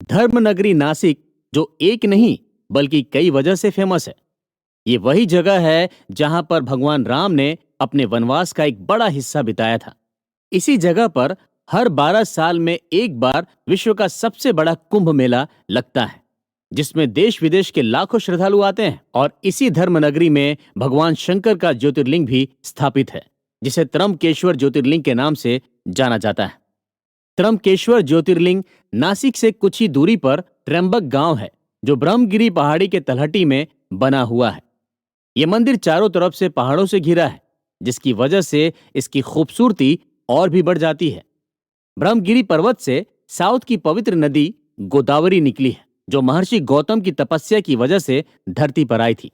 धर्मनगरी नासिक जो एक नहीं बल्कि कई वजह से फेमस है। ये वही जगह है जहां पर भगवान राम ने अपने वनवास का एक बड़ा हिस्सा बिताया था। इसी जगह पर हर 12 साल में एक बार विश्व का सबसे बड़ा कुंभ मेला लगता है, जिसमें देश विदेश के लाखों श्रद्धालु आते हैं। और इसी धर्मनगरी में भगवान शंकर का ज्योतिर्लिंग भी स्थापित है, जिसे त्र्यंबकेश्वर ज्योतिर्लिंग के नाम से जाना जाता है। त्र्यंबकेश्वर ज्योतिर्लिंग नासिक से कुछ ही दूरी पर त्र्यंबक गांव है, जो ब्रह्मगिरी पहाड़ी के तलहटी में बना हुआ है। यह मंदिर चारों तरफ से पहाड़ों से घिरा है, जिसकी वजह से इसकी खूबसूरती और भी बढ़ जाती है। ब्रह्मगिरी पर्वत से साउथ की पवित्र नदी गोदावरी निकली है, जो महर्षि गौतम की तपस्या की वजह से धरती पर आई थी।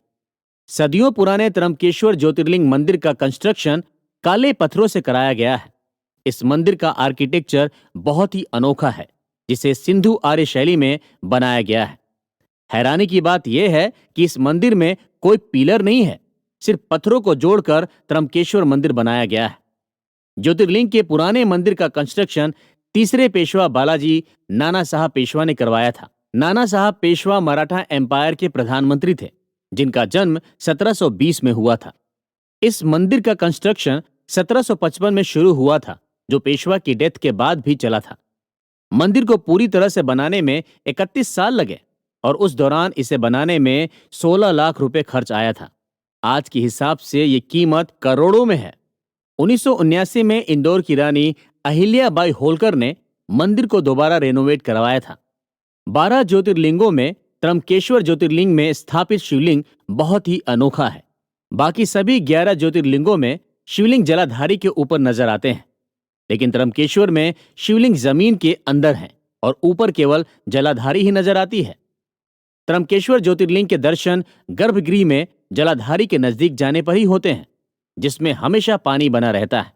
सदियों पुराने त्र्यंबकेश्वर ज्योतिर्लिंग मंदिर का कंस्ट्रक्शन काले पत्थरों से कराया गया है। इस मंदिर का आर्किटेक्चर बहुत ही अनोखा है, जिसे सिंधु आर्य शैली में बनाया गया है। हैरानी की बात यह है कि इस मंदिर में कोई पिलर नहीं है, सिर्फ पत्थरों को जोड़कर त्र्यंबकेश्वर मंदिर बनाया गया है। ज्योतिर्लिंग के पुराने मंदिर का कंस्ट्रक्शन तीसरे पेशवा बालाजी नाना साहब पेशवा ने करवाया था। नाना साहब पेशवा मराठा एम्पायर के प्रधानमंत्री थे, जिनका जन्म 1720 में हुआ था। इस मंदिर का कंस्ट्रक्शन 1755 में शुरू हुआ था, जो पेशवा की डेथ के बाद भी चला था। मंदिर को पूरी तरह से बनाने में 31 साल लगे और उस दौरान इसे बनाने में 16 लाख रुपए खर्च आया था। आज के हिसाब से ये कीमत करोड़ों में है। 1979 में इंदौर की रानी अहिल्याबाई होलकर ने मंदिर को दोबारा रेनोवेट करवाया था। 12 ज्योतिर्लिंगों में त्र्यंबकेश्वर ज्योतिर्लिंग में स्थापित शिवलिंग बहुत ही अनोखा है। बाकी सभी 11 ज्योतिर्लिंगों में शिवलिंग जलाधारी के ऊपर नजर आते हैं, लेकिन त्र्यंबकेश्वर में शिवलिंग जमीन के अंदर है और ऊपर केवल जलाधारी ही नजर आती है। त्र्यंबकेश्वर ज्योतिर्लिंग के दर्शन गर्भगृह में जलाधारी के नजदीक जाने पर ही होते हैं, जिसमें हमेशा पानी बना रहता है।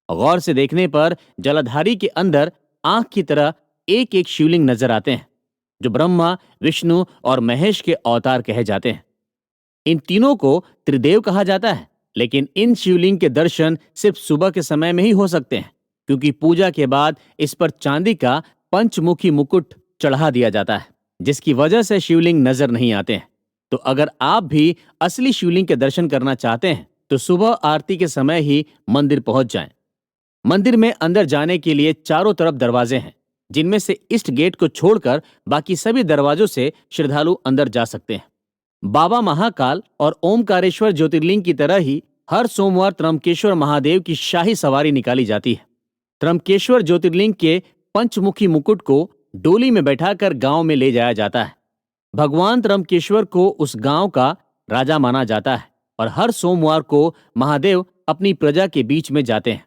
गौर से देखने पर जलाधारी के अंदर आंख की तरह एक एक शिवलिंग नजर आते हैं, जो ब्रह्मा, विष्णु और महेश के अवतार कहे जाते हैं। इन तीनों को त्रिदेव कहा जाता है, लेकिन इन शिवलिंग के दर्शन सिर्फ सुबह के समय में ही हो सकते हैं, क्योंकि पूजा के बाद इस पर चांदी का पंचमुखी मुकुट चढ़ा दिया जाता है, जिसकी वजह से शिवलिंग नजर नहीं आते हैं। तो अगर आप भी असली शिवलिंग के दर्शन करना चाहते हैं तो सुबह आरती के समय ही मंदिर पहुंच जाएं। मंदिर में अंदर जाने के लिए चारों तरफ दरवाजे हैं, जिनमें से ईस्ट गेट को छोड़कर बाकी सभी दरवाजों से श्रद्धालु अंदर जा सकते हैं। बाबा महाकाल और ओमकारेश्वर ज्योतिर्लिंग की तरह ही हर सोमवार त्र्यंबकेश्वर महादेव की शाही सवारी निकाली जाती है। त्र्यंबकेश्वर ज्योतिर्लिंग के पंचमुखी मुकुट को डोली में बैठाकर गांव में ले जाया जाता है। भगवान त्र्यंबकेश्वर को उस गांव का राजा माना जाता है और हर सोमवार को महादेव अपनी प्रजा के बीच में जाते हैं।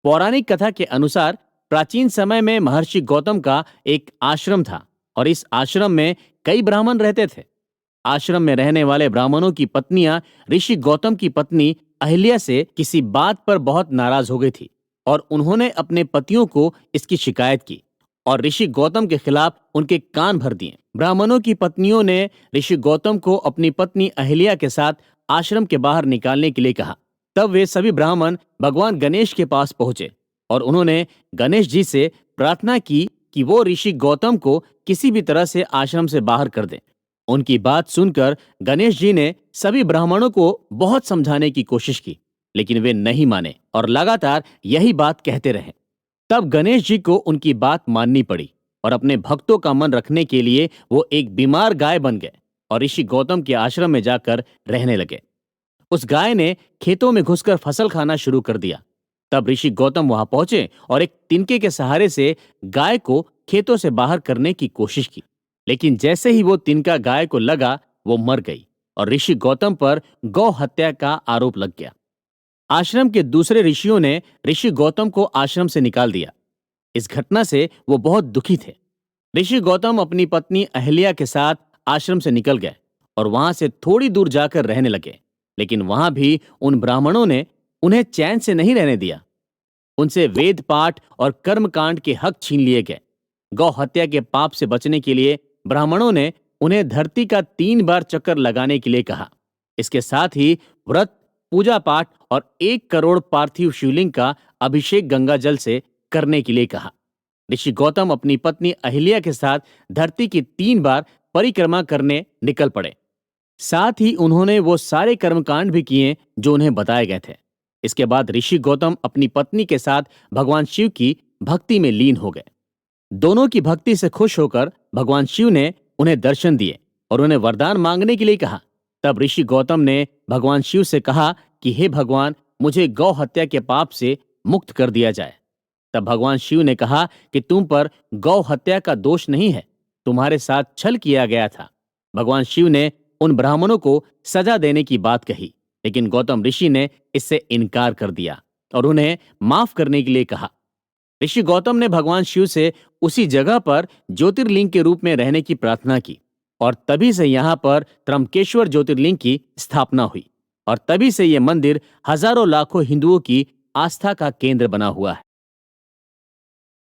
पौराणिक कथा के अनुसार प्राचीन समय में महर्षि गौतम का एक आश्रम था और इस आश्रम में कई ब्राह्मण रहते थे। आश्रम में रहने वाले ब्राह्मणों की पत्नियां ऋषि गौतम की पत्नी अहिल्या से किसी बात पर बहुत नाराज हो गई थी और उन्होंने अपने पतियों को इसकी शिकायत की और ऋषि गौतम के खिलाफ उनके कान भर दिए। ब्राह्मणों की पत्नियों ने ऋषि गौतम को अपनी पत्नी अहिल्या के साथ आश्रम के बाहर निकालने के लिए कहा। तब वे सभी ब्राह्मण भगवान गणेश के पास पहुंचे और उन्होंने गणेश जी से प्रार्थना की कि वो ऋषि गौतम को किसी भी तरह से आश्रम से बाहर कर दें। उनकी बात सुनकर गणेश जी ने सभी ब्राह्मणों को बहुत समझाने की कोशिश की, लेकिन वे नहीं माने और लगातार यही बात कहते रहे। तब गणेश जी को उनकी बात माननी पड़ी और अपने भक्तों का मन रखने के लिए वो एक बीमार गाय बन गए और ऋषि गौतम के आश्रम में जाकर रहने लगे। उस गाय ने खेतों में घुसकर फसल खाना शुरू कर दिया। तब ऋषि गौतम वहां पहुंचे और एक तिनके के सहारे से गाय को खेतों से बाहर करने की कोशिश की, लेकिन जैसे ही वो तिनका गाय को लगा वो मर गई और ऋषि गौतम पर गौ हत्या का आरोप लग गया। आश्रम के दूसरे ऋषियों ने ऋषि गौतम को आश्रम से निकाल दिया। इस घटना से वो बहुत दुखी थे। ऋषि गौतम अपनी पत्नी अहिल्या के साथ आश्रम से निकल गए और वहां से थोड़ी दूर जाकर रहने लगे, लेकिन वहां भी उन ब्राह्मणों ने उन्हें चैन से नहीं रहने दिया। उनसे वेद पाठ और कर्मकांड के हक छीन लिए गए। गौ हत्या के पाप से बचने के लिए ब्राह्मणों ने उन्हें धरती का 3 बार चक्कर लगाने के लिए कहा। इसके साथ ही व्रत, पूजा पाठ और 1 करोड़ पार्थिव शिवलिंग का अभिषेक गंगा जल से करने के लिए कहा। ऋषि गौतम अपनी पत्नी अहिल्या के साथ धरती की 3 बार परिक्रमा करने निकल पड़े। साथ ही उन्होंने वो सारे कर्मकांड भी किए जो उन्हें बताए गए थे। इसके बाद ऋषि गौतम अपनी पत्नी के साथ भगवान शिव की भक्ति में लीन हो गए। दोनों की भक्ति से खुश होकर भगवान शिव ने उन्हें दर्शन दिए और उन्हें वरदान मांगने के लिए कहा। तब ऋषि गौतम ने भगवान शिव से कहा कि हे भगवान, मुझे गौ हत्या के पाप से मुक्त कर दिया जाए। तब भगवान शिव ने कहा कि तुम पर गौ हत्या का दोष नहीं है, तुम्हारे साथ छल किया गया था। भगवान शिव ने उन ब्राह्मणों को सजा देने की बात कही, लेकिन गौतम ऋषि ने इससे इनकार कर दिया और उन्हें माफ करने के लिए कहा। ऋषि गौतम ने भगवान शिव से उसी जगह पर ज्योतिर्लिंग के रूप में रहने की प्रार्थना की और तभी से यहाँ पर त्र्यंबकेश्वर ज्योतिर्लिंग की स्थापना हुई और तभी से ये मंदिर हजारों लाखों हिंदुओं की आस्था का केंद्र बना हुआ है।